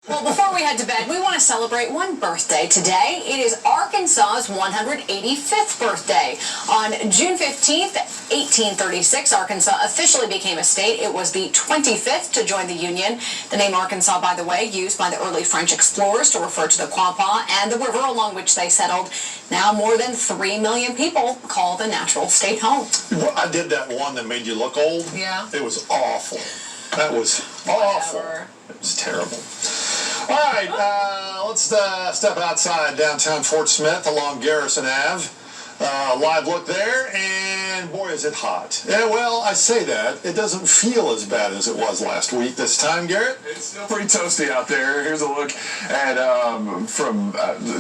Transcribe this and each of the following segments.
Well, before we head to bed, we want to celebrate one birthday today. It is Arkansas's 185th birthday. On June 15th, 1836, Arkansas officially became a state. It was the 25th to join the Union. The name Arkansas, by the way, used by the early French explorers to refer to the Quapaw and the river along which they settled. Now more than 3 million people call the natural state home. Well, I did that one that made you look old. Yeah. It was awful. That was awful. Whatever. It was terrible. All right, let's step outside downtown Fort Smith along Garrison Ave. Live look there, and boy, is it hot. Yeah, well, I say that. It doesn't feel as bad as it was last week this time, Garrett. It's still pretty toasty out there. Here's a look at from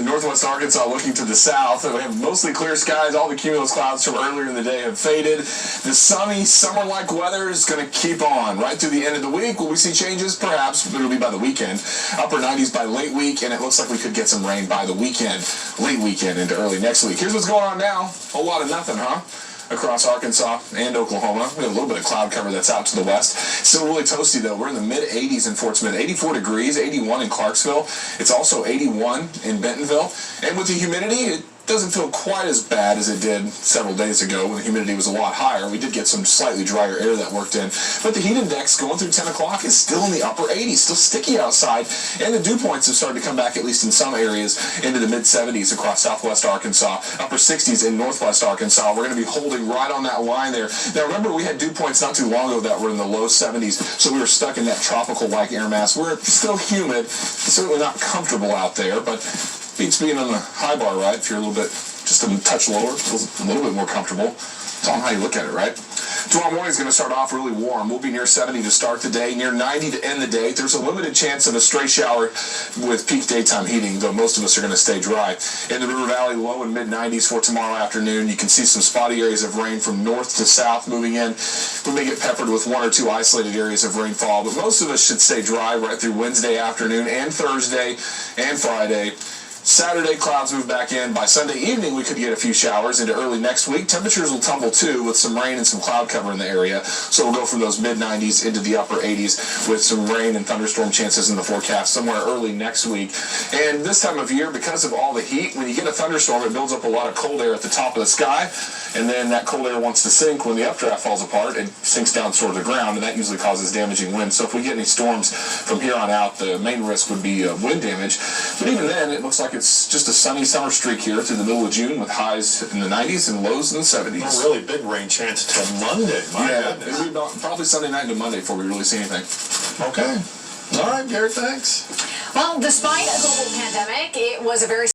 northwest Arkansas looking to the south. We have mostly clear skies. All the cumulus clouds from earlier in the day have faded. The sunny, summer-like weather is going to keep on right through the end of the week. Will we see changes? Perhaps, but it'll be by the weekend. Upper 90s by late week, and it looks like we could get some rain by the weekend, late weekend into early next week. Here's what's going on now. A whole lot of nothing, huh? Across Arkansas and Oklahoma. We have a little bit of cloud cover that's out to the west. Still really toasty, though. We're in the mid-80s in Fort Smith. 84 degrees, 81 in Clarksville. It's also 81 in Bentonville. And with the humidity, it doesn't feel quite as bad as it did several days ago when the humidity was a lot higher. We did get some slightly drier air that worked in. But the heat index going through 10 o'clock is still in the upper 80s, still sticky outside. And the dew points have started to come back, at least in some areas, into the mid-70s across southwest Arkansas, upper 60s in northwest Arkansas. We're going to be holding right on that line there. Now, remember, we had dew points not too long ago that were in the low 70s, so we were stuck in that tropical-like air mass. We're still humid, certainly not comfortable out there, but beats being on the high bar, right? If you're a little bit, just a touch lower, a little bit more comfortable. It's on how you look at it, right? Tomorrow morning is going to start off really warm. We'll be near 70 to start the day, near 90 to end the day. There's a limited chance of a stray shower with peak daytime heating, though most of us are going to stay dry. In the River Valley, low and mid-90s for tomorrow afternoon. You can see some spotty areas of rain from north to south moving in. We may get peppered with 1 or 2 isolated areas of rainfall, but most of us should stay dry right through Wednesday afternoon and Thursday and Friday. Saturday, clouds move back in. By Sunday evening, we could get a few showers into early next week. Temperatures will tumble, too, with some rain and some cloud cover in the area. So we'll go from those mid-90s into the upper 80s with some rain and thunderstorm chances in the forecast somewhere early next week. And this time of year, because of all the heat, when you get a thunderstorm, it builds up a lot of cold air at the top of the sky. And then that cold air wants to sink. When the updraft falls apart, it sinks down toward the ground, and that usually causes damaging wind. So if we get any storms from here on out, the main risk would be wind damage. But even then, it looks like it's just a sunny summer streak here through the middle of June with highs in the 90s and lows in the 70s. A really big rain chance until Monday. My goodness. It'll be probably Sunday night into Monday before we really see anything. Okay. All right, Garrett, thanks. Well, despite a global pandemic, it was a very